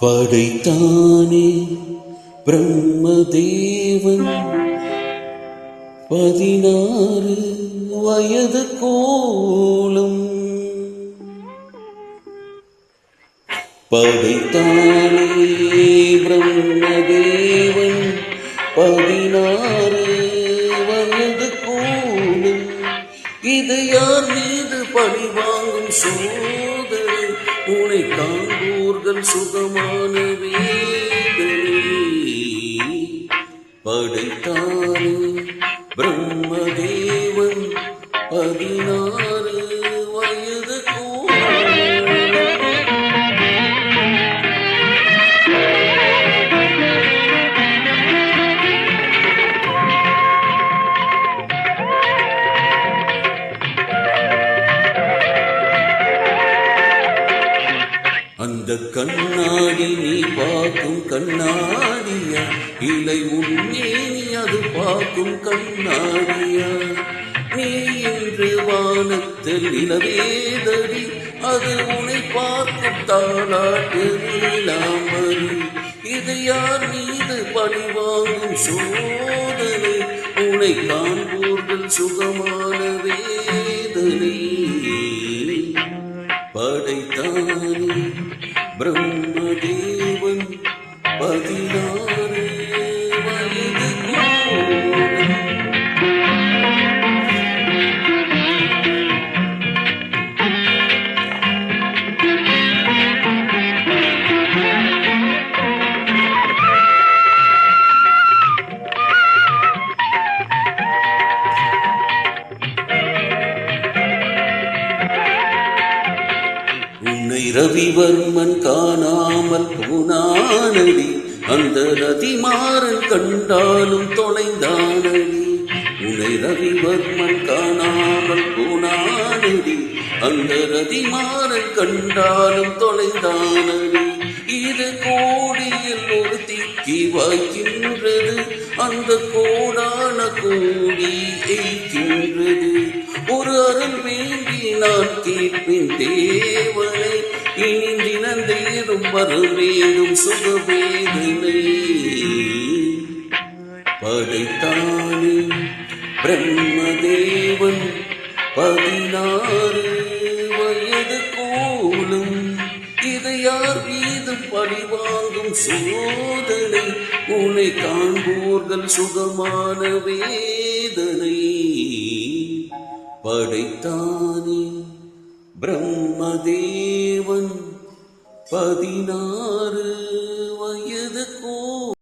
படைத்தானே பிரம்மதேவன் 16 வயது கோலம். படைத்தானே பிரம்மதேவன் 16 வயது கோலம். இது யார் மீது பழிவாங்கும் சோதனை? உனை காண்போர்கள் சுகமான வேதனை. படைத்தானே பிரம்மதேவன் 16 வயது அந்த கண்ணாடி நீ பார்க்கும் கண்ணாடியா, இலை உன்னே நீ அது பார்க்கும் கண்ணாடியா? நீ இன்று வானத்தில் நிலவேதடி, அது உன்னை பார்க்கும் தாளாட்டு நீலாமரி. இது யார் மீது பழிவாங்கும் சோதனை? உன்னை காண்போர்கள் சுகமான வேதனை. படைத்தானே பிரம்மதேவன் 16 வயது கோலம். உன்னை ரவிவர்மன் காணாமல் போனானடி, அந்த ரதிமாறன் கண்டாலும் தொலைந்தானடி. உன்னை ரவிவர்மன் காணாமல் போனானடி, அந்த ரதிமாறன் கண்டாலும் தொலைந்தானடி. இது கோடியில் ஒரு திக்கி வாய்க்கின்றது, அந்த கோடான கோடி எய்கின்றது. ஒரு அருள் வேண்டி நான் கேட்பேன் தேவனை, இனி தினந்தேறும் வரவேடும் சுகவேதனை. படைத்தானே பிரம்மதேவன் 16 வயது கோலம். இதை யார் மீது பழிவாங்கும் சோதனை? உன்னை காண்போர்கள் சுகமான வேதனை. படைத்தானே பிரம்மதேவன் 16